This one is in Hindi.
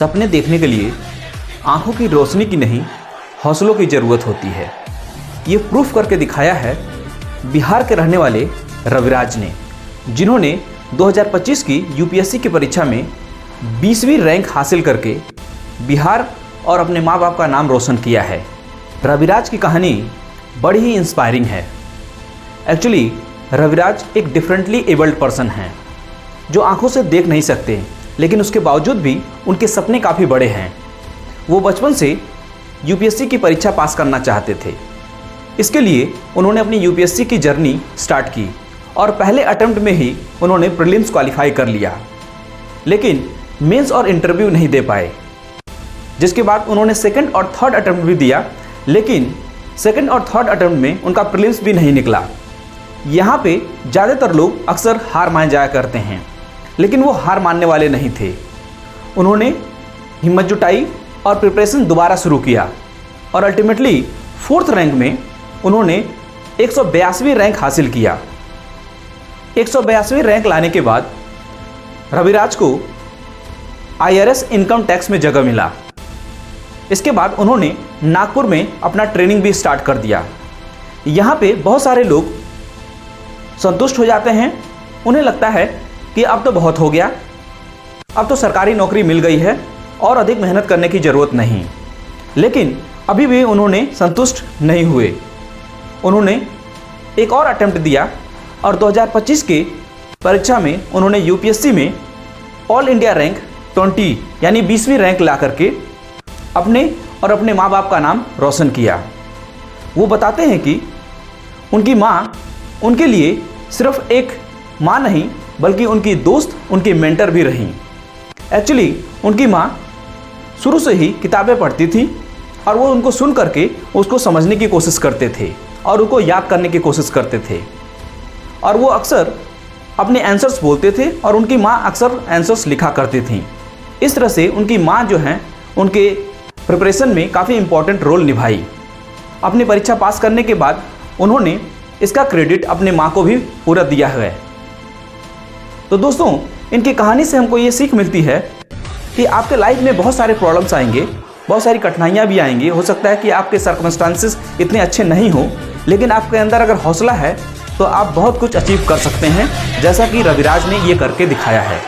सपने देखने के लिए आंखों की रोशनी की नहीं, हौसलों की ज़रूरत होती है। ये प्रूफ करके दिखाया है बिहार के रहने वाले रविराज ने, जिन्होंने 2025 की यूपीएससी की परीक्षा में 20वीं रैंक हासिल करके बिहार और अपने माँ बाप का नाम रोशन किया है। रविराज की कहानी बड़ी ही इंस्पायरिंग है। एक्चुअली रविराज एक डिफरेंटली एबल्ड पर्सन हैं, जो आंखों से देख नहीं सकते, लेकिन उसके बावजूद भी उनके सपने काफ़ी बड़े हैं। वो बचपन से यूपीएससी की परीक्षा पास करना चाहते थे। इसके लिए उन्होंने अपनी यूपीएससी की जर्नी स्टार्ट की और पहले अटेम्प्ट में ही उन्होंने प्रीलिम्स क्वालिफाई कर लिया, लेकिन मेंस और इंटरव्यू नहीं दे पाए। जिसके बाद उन्होंने सेकंड और थर्ड अटेम्प्ट भी दिया, लेकिन सेकंड और थर्ड अटेम्प्ट में उनका प्रीलिम्स भी नहीं निकला। यहाँ पे ज़्यादातर लोग अक्सर हार मान जाया करते हैं, लेकिन वो हार मानने वाले नहीं थे। उन्होंने हिम्मत जुटाई और प्रिपरेशन दोबारा शुरू किया और अल्टीमेटली 4th रैंक में उन्होंने 182वीं रैंक हासिल किया। 182वीं रैंक लाने के बाद रविराज को IRS इनकम टैक्स में जगह मिला। इसके बाद उन्होंने नागपुर में अपना ट्रेनिंग भी स्टार्ट कर दिया। यहाँ पे बहुत सारे लोग संतुष्ट हो जाते हैं। उन्हें लगता है कि अब तो बहुत हो गया, अब तो सरकारी नौकरी मिल गई है और अधिक मेहनत करने की ज़रूरत नहीं। लेकिन अभी भी उन्होंने संतुष्ट नहीं हुए। उन्होंने एक और अटेम्प्ट दिया और 2025 के परीक्षा में उन्होंने यूपीएससी में ऑल इंडिया रैंक 20 यानी 20वीं रैंक ला करके अपने और अपने माँ बाप का नाम रोशन किया। वो बताते हैं कि उनकी माँ उनके लिए सिर्फ एक माँ नहीं, बल्कि उनकी दोस्त, उनकी मेंटर भी रहीं। एक्चुअली उनकी माँ शुरू से ही किताबें पढ़ती थी और वो उनको सुन करके उसको समझने की कोशिश करते थे और उनको याद करने की कोशिश करते थे, और वो अक्सर अपने आंसर्स बोलते थे और उनकी माँ अक्सर आंसर्स लिखा करती थीं। इस तरह से उनकी माँ जो हैं उनके प्रिपरेशन में काफ़ी इम्पोर्टेंट रोल निभाई। अपनी परीक्षा पास करने के बाद उन्होंने इसका क्रेडिट अपने माँ को भी पूरा दिया है। तो दोस्तों, इनकी कहानी से हमको ये सीख मिलती है कि आपके लाइफ में बहुत सारे प्रॉब्लम्स आएंगे, बहुत सारी कठिनाइयाँ भी आएंगी। हो सकता है कि आपके सर्कमस्टांसेस इतने अच्छे नहीं हो, लेकिन आपके अंदर अगर हौसला है तो आप बहुत कुछ अचीव कर सकते हैं, जैसा कि रविराज ने ये करके दिखाया है।